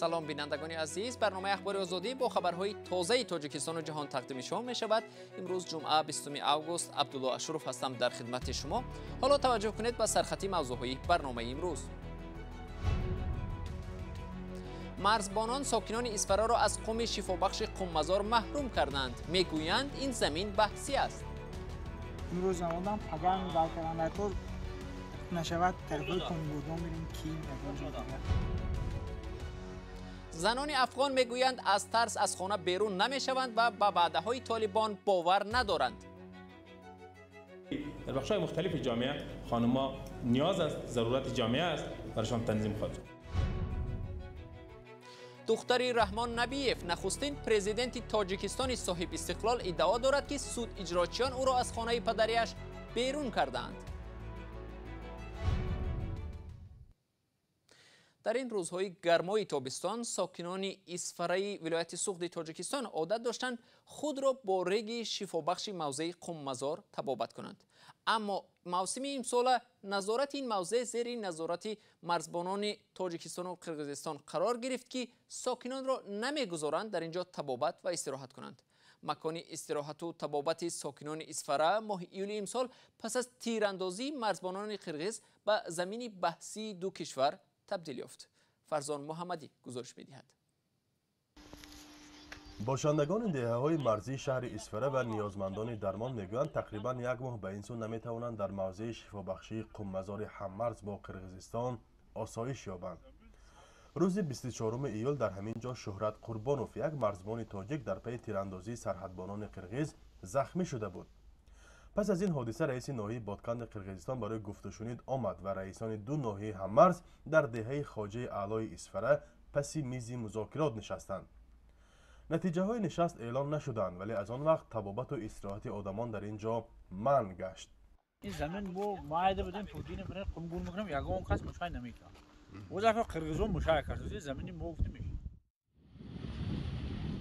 سلام بینندگان عزیز، برنامه اخبار آزادی با خبرهای تازه تاجیکستان و جهان تقدیم شما می شود. امروز جمعه 20 آگوست، عبدالله اشرف هستم در خدمت شما. حالا توجه کنید به سرخطی موضوعهای برنامه امروز. مرزبانان ساکنان اسفره را از قوم شفابخش قم‌مزار محروم کردند. میگویند این زمین بحثی است. امروز آمدم پگان داکران نکرد نشود تربیت کنیم بودم بریم کی زنان افغان میگویند از ترس از خانه بیرون نمیشوند و به وعده‌های طالبان باور ندارند. در بخش‌های مختلف جامعه خانم‌ها نیاز است، ضرورت جامعه است برایشان تنظیم خواهد شد. دختر رحمان نبیف نخستین پرزیدنت تاجیکستان صاحب استقلال ادعا دارد که سود اجراچیان او را از خانه پدریش بیرون کردند. در این روزهای گرمای تابستان ساکنان اسفره ولایت سوخت تاجیکستان عادت داشتند خود را با ریگ شفابخش موضع قم‌مزار تبابت کنند. اما موسم امسال نظارت این موضع زیر نظارت مرزبانان تاجیکستان و قرقیزستان قرار گرفت که ساکنان را نمیگذارند در اینجا تبابت و استراحت کنند. مکان استراحت و تبابت ساکنان اسفره ماه ایول امسال پس از تیراندازی مرزبانان قرقیز به زمین بحثی دو کشور تبدیل یافت. فرزان محمدی گزارش می‌دهد. باشندگان دهه‌های مرزی شهر اسفره و نیازمندان درمان میگویند تقریبا یک ماه به این سو نمیتوانند در موضع شفابخشی قم‌مزار هممرز با قرقیزستان آسایش یابند. روز 24 ایول در همین جا شهرت قربانوف یک مرزبان تاجیک در پی تیراندازی سرحدبانان قرقیز زخمی شده بود. پس از این حادثه رئیس ناحیه بادکند قرقیزستان برای گفت و شنید آمد و رئیسان دو ناحیه هممرز در دهه خواجه اعلای اسفره پسی میز مذاکرات نشستند. نتیجه های نشست اعلام نشدند ولی از آن وقت تبابت و استراحت آدمان در اینجا منع گشت. این زمین بو ماعده بدن پودین برای قمگون میکنم یگان کس مشای نمیکنه. او دفعه قرقیزون مشای کرد. زمینی موفت میشه.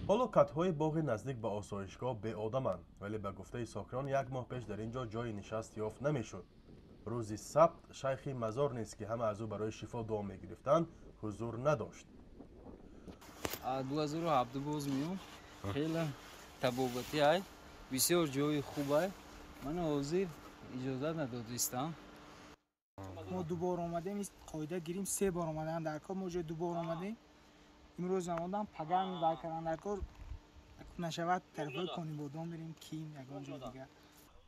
حالا کتهای باغ نزدیک به آسایشگاه به آدمند ولی به گفته ساکنان یک ماه پیش در اینجا جای نشست یافت نمیشد. روزی سبت شیخ مزار نیست که همه از او برای شفا دعا میگرفتند حضور نداشت. 2007 باز میام خیلی تبابتی های بسیار جای خوب های من حاضر اجازه ندادستم. ما دوباره آمدیم این قاعده گیریم 3 بار آمدن در کار ما جای دوباره آمدیم امروز آمدم پگان داکران نکرد نشود تربیت کنیم بودم بریم کی یگان دیگه.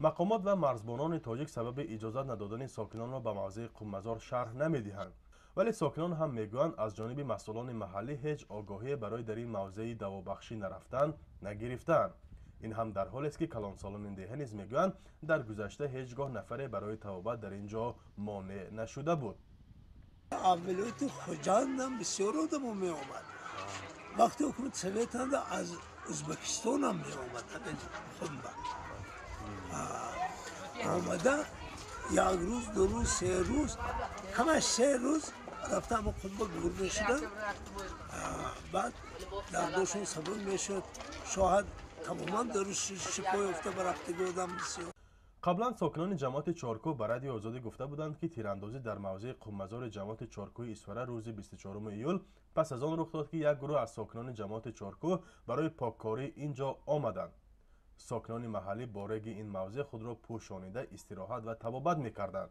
مقامات و مرزبانان تاجیک سبب اجازه ندادن ساکنان را به موضع قم‌مزار شرح نمیدهند ولی ساکنان هم میگویند از جانب مسئولان محلی هیچ آگاهی برای در این موضع دوابخشی نرفتن نگرفتند. این هم در حالی است که کلانسالان دهه نیز میگویند در گذشته هیچگاه نفری برای توبت در اینجا مانع نشده بود. اولویت خوجاندم بسیار آدم می آمد. وقتی حکومت سویت از ازبکستان هم می آمد خونده آمده یک روز 2 روز 3 روز همش 3 روز رفتم اما خطبه گرده شدن بعد درداشون سبب میشد شاهد تماما در شپای افته برفتگی آدم بسیار. قبلا ساکنان جماعت چارکو به رادیو آزادی گفته بودند که تیراندازی در موضع قم‌مزار جماعت چارکوی اسفره روز 24 ایول پس از آن رخ داد که یک گروه از ساکنان جماعت چارکو برای پاککاری اینجا آمدند. ساکنان محلی با ریگ این موضع خود را پوشانیده استراحت و تبابت میکردند.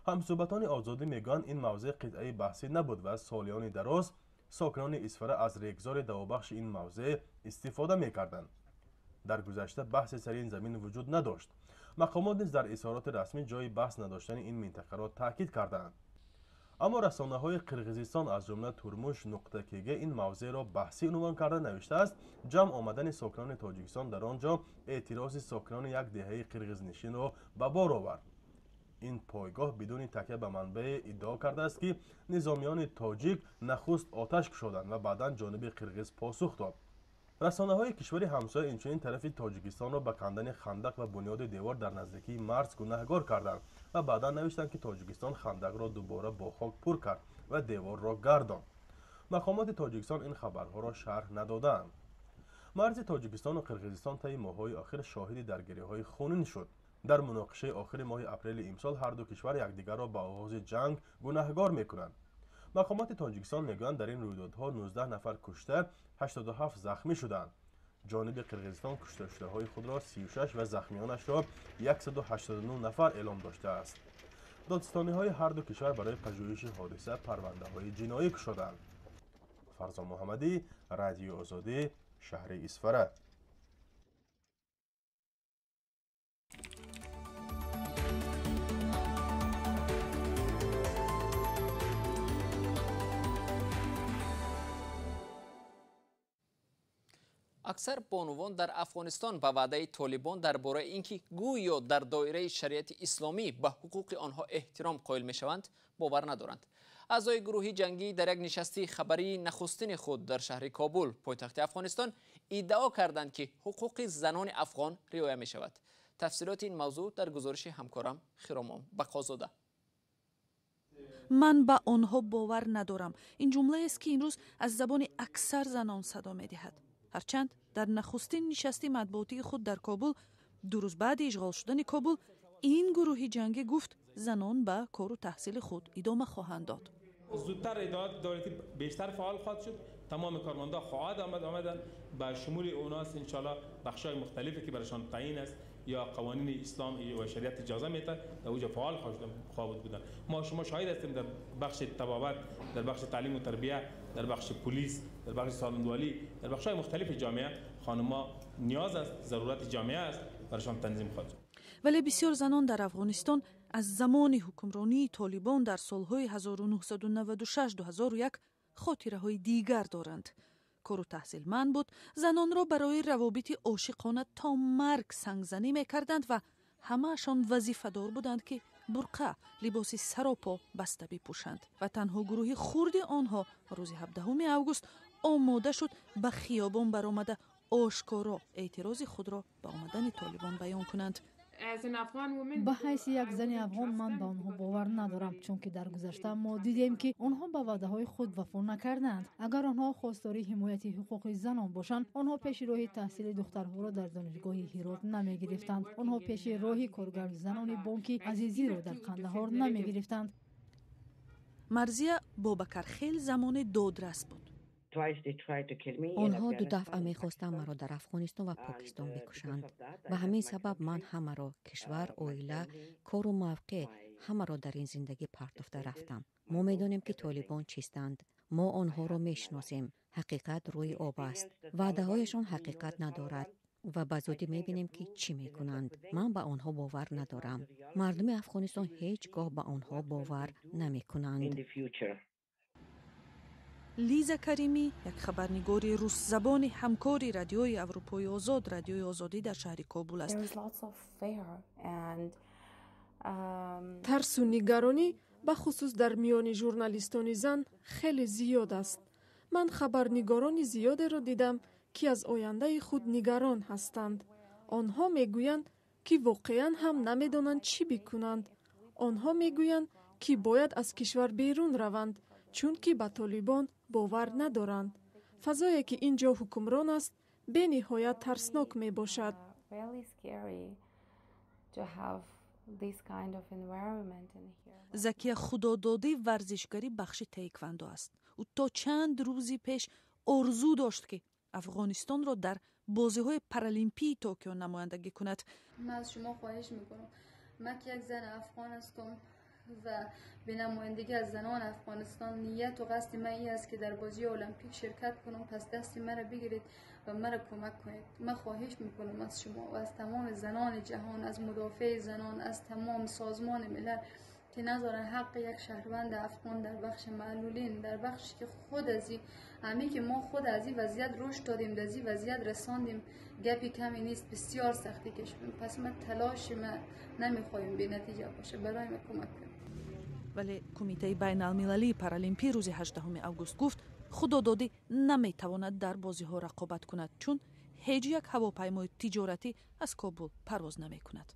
همصحبتان آزادی میگویند این موضع قطعه بحثی نبود و از سالیان دراز ساکنان اسفره از ریگزار دوابخش این موضع استفاده میکردند. در گذشته بحث سر این زمین وجود نداشت. مقامات نیز در اظهارات رسمی جای بحث نداشتن این منطقه را تاکید کردند. اما رسانه‌های قرقیزستان از جمله تورموش نقطه کیگه این موضوع را بحثی عنوان کرده نوشته است جمع آمدن ساکنان تاجیکستان در آنجا اعتراض ساکنان یک دهه قرقیزنشین را به بار آورد. این پایگاه بدون تکیه به منبع ادعا کرده است که نظامیان تاجیک نخست آتش کشیدند و بعدا جانب قرقیز پاسخ داد. رسانه‌های کشور همسایه اینچنین طرف تاجیکستان را به کندن خندق و بنیاد دیوار در نزدیکی مرز گناهکار کردند و بعدا نوشتند که تاجیکستان خندق را دوباره با خاک پر کرد و دیوار را گرداند. مقامات تاجیکستان این خبرها را شرح ندادند. مرز تاجیکستان و قرقیزستان طی ماه‌های آخر شاهد درگیری‌های خونین شد. در مناقشه آخر ماه اپریل امسال هر دو کشور یکدیگر را به آغاز جنگ گناهکار می‌کنند. مقامات تاجیکستان میگویند در این رویدادها 19 نفر کشته 87 زخمی شدند. جانب قرقیزستان کشته شده‌های خود را 36 و زخمیانش را 189 نفر اعلام داشته است. دادستانی‌های هر دو کشور برای پژوهش حادثه پرونده‌های جنایی گشودند. فرزان محمدی، رادیو آزادی، شهر اسفره. اکثر بانوان در افغانستان به وعده طالبان درباره اینکه گویا در دایره شریعت اسلامی به حقوق آنها احترام قائل میشوند باور ندارند. اعضای گروه جنگی در یک نشستی خبری نخستین خود در شهر کابل پایتخت افغانستان ادعا کردند که حقوق زنان افغان رعایت می شود. تفصیلات این موضوع در گزارش همکارم خرام بقازاده. من به آنها باور ندارم. این جمله است که امروز از زبان اکثر زنان صدا می دهد. هرچند در نخستین نشستی مطبوعاتی خود در کابل 2 روز بعد اشغال شدن کابل این گروه جنگی گفت زنان به کار و تحصیل خود ادامه خواهند داد. زودتر ادارات دولتی بیشتر فعال خواهد شد. تمام کارمندا خواهد آمدن به شمول اوناست انشالله بخشای مختلفی که برایشان تعیین است یا قوانین اسلام و شریعت اجازه میده در اوجا فعال خواهد بودن. ما شما شاهد هستیم در بخش طبابت، در بخش تعلیم و تربیت، در بخش پلیس، در بخش سالمندوالی، در بخش‌های مختلف جامعه خانم‌ها نیاز است، ضرورت جامعه است برایشان تنظیم خواهد شد. ولی بسیار زنان در افغانستان از زمان حکمرانی طالبان در سالهای 1996-2001 خاطره‌های دیگر دارند. کار و تحصیل من بود، زنان را برای روابط عاشقانه تا مرگ سنگزنی می‌کردند و همه‌شان وظیفه‌دار بودند که برقع لباس سراپا بسته بپوشند و تنها گروه خرد آنها روز 17 اوگوست آماده شد به خیابان برآمده آشکارا اعتراض خود را به آمدن طالبان بیان کنند. به حیث یک زن افغان من به آنها باور ندارم، چون که در گذشته ما دیدیم که آنها به وعده های خود وفا نکردند. اگر آنها خواستاری حمایت حقوق زنان باشند، آنها پیش راه تحصیل دخترها را در دانشگاه هرات نمی گرفتند. آنها پیش راه کارگر زنان بانک عزیزی را در قندهار نمی گرفتند. مرزیه بابکرخیل زمان دادرس بود. آنها 2 دفعه می‌خواستند مرا در افغانستان و پاکستان بکشند و همین سبب من همه را کشور، عائله، کار و موقع همه را در این زندگی پرتافته رفتم. ما می‌دانیم که طالبان چیستند. ما آنها را می‌شناسیم. حقیقت روی آب است. وعده‌هایشان حقیقت ندارد و به زودی می‌بینیم که چی می‌کنند. من به آنها باور ندارم. مردم افغانستان هیچگاه به آنها باور نمی‌کنند. لیزا کریمی، یک خبرنگار روس زبان همکار رادیوی اروپای آزاد، رادیوی آزادی در شهر کابل است. ترس و نگرانی به خصوص در میان ژورنالیستان زن خیلی زیاد است. من خبرنگاران زیادی را دیدم که از آینده خود نگران هستند. آنها میگویند که واقعا هم نمیدانند چی بکنند. آنها میگویند که باید از کشور بیرون روند، چون که به طالبان باور ندارند. فضایی که اینجا حکمران است به نهایت ترسناک می باشد. زکیه خدادادی ورزشگری بخش تایکواندو است. او تا چند روزی پیش آرزو داشت که افغانستان را در بازی‌های پارالیمپی توکیو نمایندگی کند. من از شما خواهش میکنم، من که یک زن افغان هستم و به نمایندگی از زنان افغانستان نیت و قصد من این است که در بازی المپیک شرکت کنم. پس دست مرا بگیرید و مرا کمک کنید. من خواهش میکنم از شما و از تمام زنان جهان، از مدافع زنان، از تمام سازمان ملل که نذارن حق یک شهروند افغان در بخش معلولین، در بخشی که خود از همین که ما خود از این وضعیت رشد دادیم، در این وضعیت رساندیم، گپی کمی نیست، بسیار سختی کشیدیم. پس ما تلاش ما نمیخوایم به نتیجه باشه، برای ما کمک کنید. ولی کمیته بین المللی پارالیمپی روز 18 اوگوست گفت خدادادی نمیتواند در بازی ها رقابت کند، چون هیچ یک هواپیمای تجارتی از کابل پرواز نمی کند.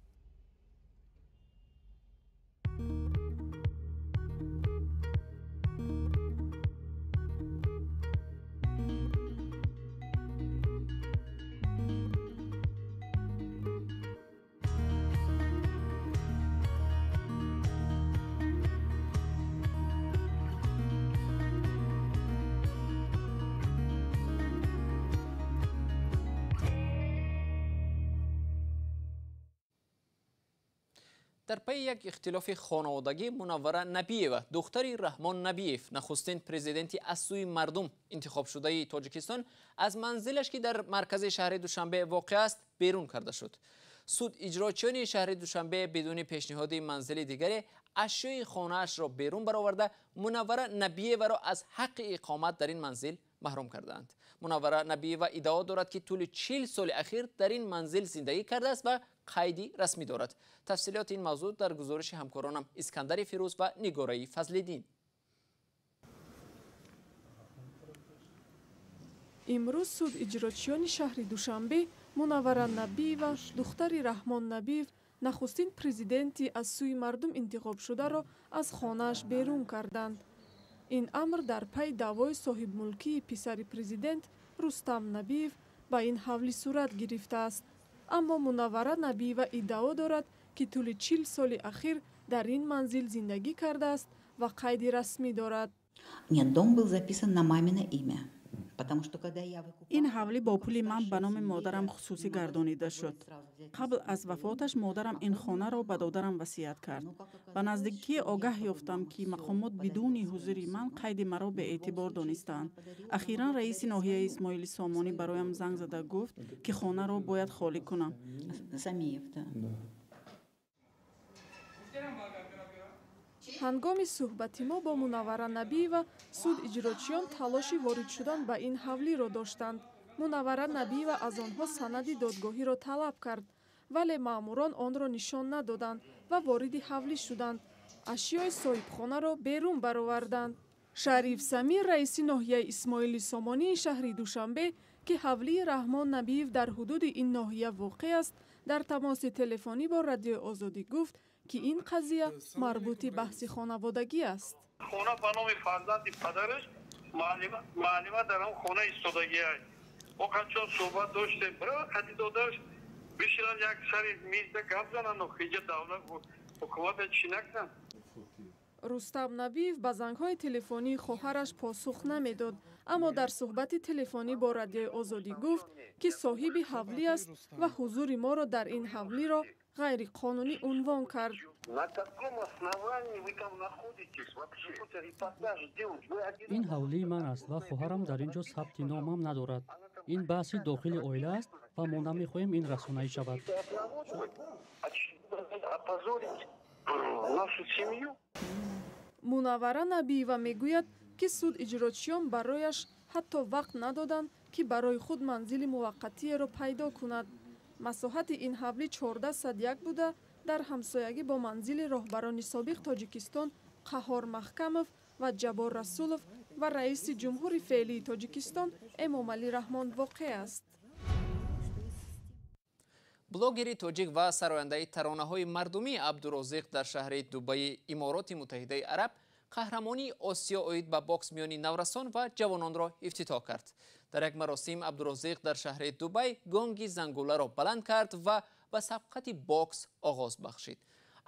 در پی یک اختلاف خانوادگی منوره نبییوا دختری رحمان نبییف نخستین پرزیدنتی از سوی مردم انتخاب شده تاجیکستان از منزلش که در مرکز شهر دوشنبه واقع است بیرون کرده شد. سود اجراچیان شهر دوشنبه بدون پیشنهاد منزل دیگری اشیای خانه‌اش را بیرون برآورده منوره نبییوا را از حق اقامت در این منزل محروم کردند. منوره نبییوا ادعا دارد که طول 40 سال اخیر در این منزل زندگی کرده است و قیدی رسمی دارد. تفصیلات این موضوع در گزارش همکارانم اسکندر فیروز و نگاره فضل‌الدین. امروز суд иҷрочиёни шаҳри душанбе мунаввара набиева духтари раҳмон набиев нахустин президенти аз сӯи мардум интихобшударо аз хонааш берун карданд. ин амр дар пай даъвои соҳибмулкии писари президент рустам набиев ба ин ҳавлӣ сурат гирифтааст. аммо мунаввара набиева иддао дорад ки тӯли 40 соли ахир дар ин манзил зиндагӣ кардааст ва қайди расмӣ дорад. Нет, дом был записан на мамино имя. ин ҳавлӣ бо пули ман ба номи модарам хусусӣ гардонида шуд. қабл аз вафоташ модарам ин хонаро ба додарам васият кард. ба наздикӣ огаҳ ёфтам ки мақомот бидуни ҳузури ман қайди маро беэътибор донистаанд. ахиран раиси ноҳияи исмоили сомонӣ бароям занг зада гуфт ки хонаро бояд холӣ кунам. ҳангоми суҳбати мо бо мунаввара набиева суд иҷрочиён талоши ворид шудан ба ин ҳавлиро доштанд. мунаввара набиева аз онҳо санади додгоҳиро талаб кард, вале маъмурон онро нишон надоданд ва вориди ҳавлӣ шуданд. ашёи соҳибхонаро берун бароварданд. шариф самир раиси ноҳияи исмоили сомонии шаҳри душанбе ки ҳавлии раҳмон набиев дар ҳудуди ин ноҳия воқеъ аст дар тамоси телефонӣ бо радиои озодӣ гуфт ки ин қазия марбути баҳси хонаводагӣ аст. хона ба номи фарзанди падараш маълима дар он хона истодагӣ аст. мо қачон суҳбат доштем бирова қади додаш биширан як сари мизда гап зананд хиҷа давлат ҳукумата чӣ накунанд. рустам набиев ба зангҳои телефонии хоҳараш посух намедод, аммо дар суҳбати телефонӣ бо радиои озодӣ гуфт ки соҳиби ҳавлӣ аст ва ҳузури моро дар ин ҳавлиро ғайриқонунӣ унвон кард. ин ҳавлии ман аст ва хоҳарам дар ин ҷо сабти номам надорад. ин баҳси дохили оила аст ва мо намехоҳем ин расонаӣ шавад. мунаввара набиева мегӯяд ки суд иҷрочиён барояш ҳатто вақт надоданд ки барои худ манзили муваққатиеро пайдо кунад. масоҳати ин ҳавлӣ 14 садяк буда дар ҳамсоягӣ бо манзили роҳбарони собиқ тоҷикистон қаҳҳор маҳкамов ва ҷабор расулов ва раиси ҷумҳури феълии тоҷикистон эмомалӣ раҳмон воқеъ аст. блогери тоҷик ва сарояндаи таронаҳои мардумӣ абдурозиқ дар шаҳри дубайи имороти муттаҳидаи араб қаҳрамонии осиё оид ба бокс миёни наврасон ва ҷавононро ифтитоҳ кард. дар як маросим абдурозиқ дар шаҳри дубай гонги зангуларо баланд кард ва ба сабқати бокс оғоз бахшид.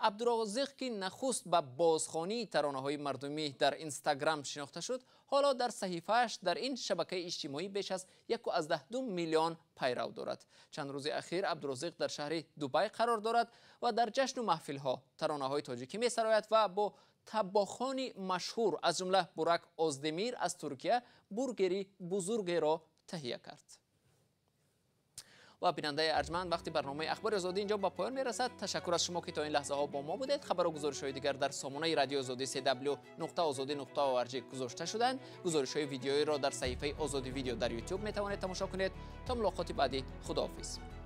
абдурозиқ ки нахуст ба бозхонии таронаҳои мардумӣ дар инстаграм шинохта шуд, ҳоло дар саҳифааш дар ин шабакаи иҷтимоӣ беш аз 1.2 миллион пайрав дорад. чанд рӯзи ахир абдурозиқ дар шаҳри дубай қарор дорад ва дар ҷашну маҳфилҳо таронаҳои тоҷикӣ месарояд ва бо таббохони машҳур аз ҷумла бурак оздемир аз туркия бургери бузургеро таҳия кард. و بیننده ارجمند وقتی برنامه اخبار آزادی اینجا با پایان میرسد. تشکر از شما که تا این لحظه ها با ما بودید. خبر و گزارش های دیگر در سامانه رادیو آزادی cw.azadi.org گذاشته شدند. گزارش های ویدیویی را در صفحه آزادی ویدیو در یوتیوب میتوانید تماشا کنید. تا ملاقات بعدی، خداحافظ.